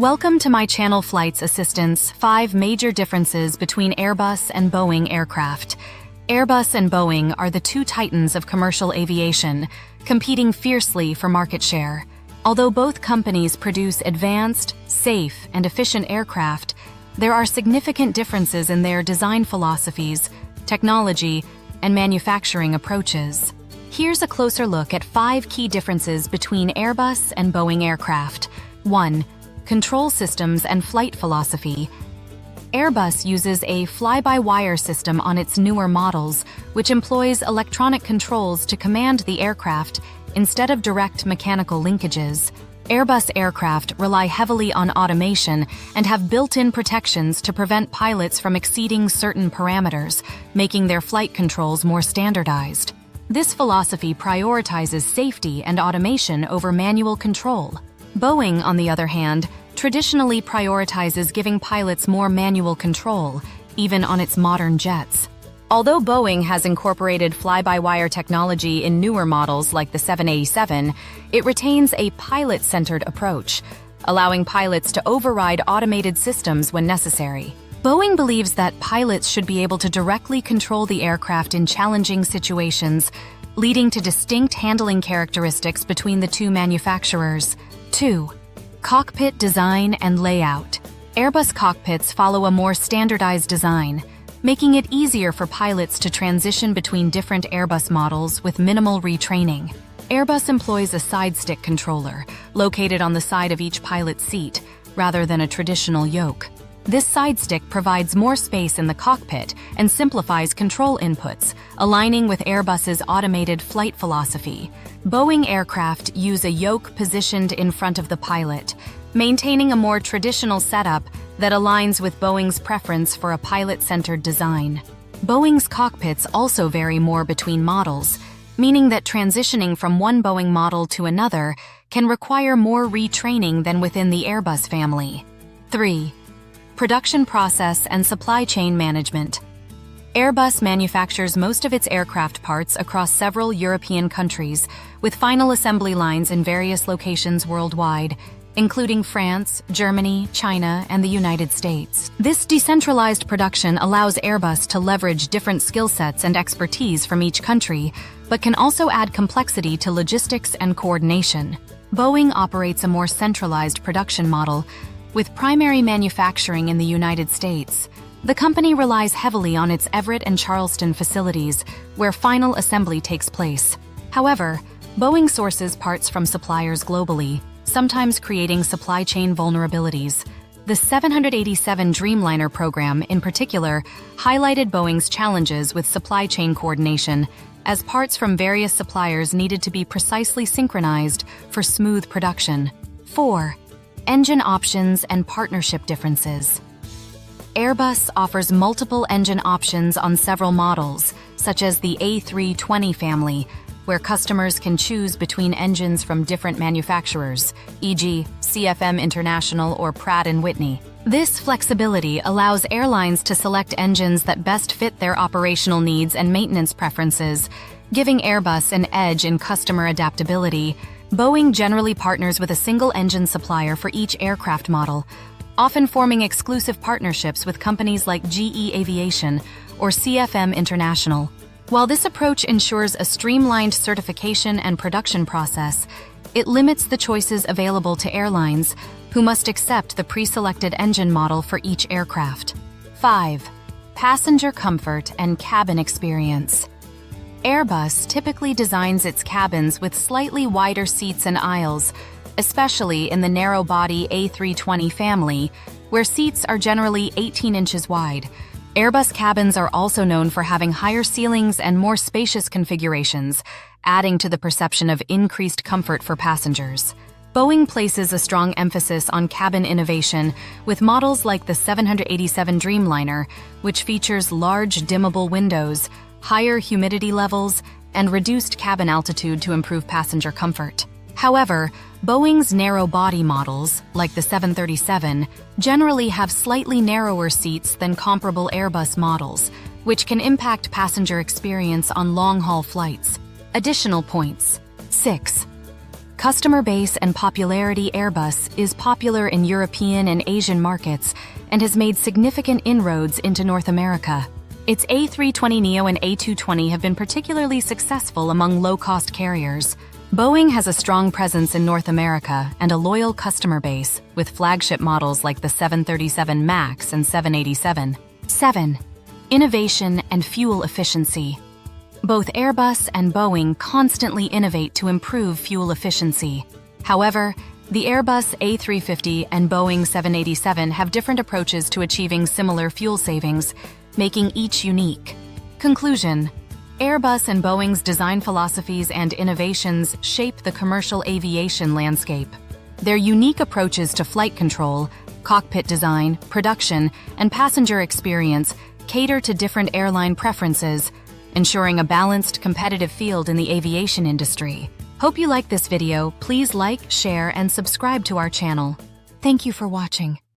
Welcome to my channel Flights Assistance, 5 major differences between Airbus and Boeing aircraft. Airbus and Boeing are the two titans of commercial aviation, competing fiercely for market share. Although both companies produce advanced, safe, and efficient aircraft, there are significant differences in their design philosophies, technology, and manufacturing approaches. Here's a closer look at 5 key differences between Airbus and Boeing aircraft. 1. Control systems and flight philosophy. Airbus uses a fly-by-wire system on its newer models, which employs electronic controls to command the aircraft instead of direct mechanical linkages. Airbus aircraft rely heavily on automation and have built-in protections to prevent pilots from exceeding certain parameters, making their flight controls more standardized. This philosophy prioritizes safety and automation over manual control. Boeing, on the other hand, traditionally prioritizes giving pilots more manual control, even on its modern jets. Although Boeing has incorporated fly-by-wire technology in newer models like the 787, it retains a pilot-centered approach, allowing pilots to override automated systems when necessary. Boeing believes that pilots should be able to directly control the aircraft in challenging situations, leading to distinct handling characteristics between the two manufacturers. 2. Cockpit design and layout. Airbus cockpits follow a more standardized design, making it easier for pilots to transition between different Airbus models with minimal retraining. Airbus employs a side stick controller, located on the side of each pilot's seat, rather than a traditional yoke. This side stick provides more space in the cockpit and simplifies control inputs, aligning with Airbus's automated flight philosophy. Boeing aircraft use a yoke positioned in front of the pilot, maintaining a more traditional setup that aligns with Boeing's preference for a pilot-centered design. Boeing's cockpits also vary more between models, meaning that transitioning from one Boeing model to another can require more retraining than within the Airbus family. 3. Production process and supply chain management. Airbus manufactures most of its aircraft parts across several European countries, with final assembly lines in various locations worldwide, including France, Germany, China, and the United States. This decentralized production allows Airbus to leverage different skill sets and expertise from each country, but can also add complexity to logistics and coordination. Boeing operates a more centralized production model, with primary manufacturing in the United States. The company relies heavily on its Everett and Charleston facilities, where final assembly takes place. However, Boeing sources parts from suppliers globally, sometimes creating supply chain vulnerabilities. The 787 Dreamliner program, in particular, highlighted Boeing's challenges with supply chain coordination, as parts from various suppliers needed to be precisely synchronized for smooth production. 4. Engine options and partnership differences. Airbus offers multiple engine options on several models, such as the A320 family, where customers can choose between engines from different manufacturers, e.g., CFM International or Pratt & Whitney. This flexibility allows airlines to select engines that best fit their operational needs and maintenance preferences, giving Airbus an edge in customer adaptability. Boeing generally partners with a single engine supplier for each aircraft model, often forming exclusive partnerships with companies like GE Aviation or CFM International. While this approach ensures a streamlined certification and production process, it limits the choices available to airlines, who must accept the pre-selected engine model for each aircraft. 5. Passenger comfort and cabin experience. Airbus typically designs its cabins with slightly wider seats and aisles, especially in the narrow-body A320 family, where seats are generally 18 inches wide. Airbus cabins are also known for having higher ceilings and more spacious configurations, adding to the perception of increased comfort for passengers. Boeing places a strong emphasis on cabin innovation, with models like the 787 Dreamliner, which features large dimmable windows, higher humidity levels, and reduced cabin altitude to improve passenger comfort. However, Boeing's narrow-body models, like the 737, generally have slightly narrower seats than comparable Airbus models, which can impact passenger experience on long-haul flights. Additional points. 6. Customer base and popularity. Airbus is popular in European and Asian markets and has made significant inroads into North America. Its A320neo and A220 have been particularly successful among low-cost carriers. Boeing has a strong presence in North America and a loyal customer base, with flagship models like the 737 MAX and 787. 7. Innovation and fuel efficiency. Both Airbus and Boeing constantly innovate to improve fuel efficiency. However, the Airbus A350 and Boeing 787 have different approaches to achieving similar fuel savings, making each unique. Conclusion: Airbus and Boeing's design philosophies and innovations shape the commercial aviation landscape. Their unique approaches to flight control, cockpit design, production, and passenger experience cater to different airline preferences, ensuring a balanced, competitive field in the aviation industry. Hope you like this video. Please like, share, and subscribe to our channel. Thank you for watching.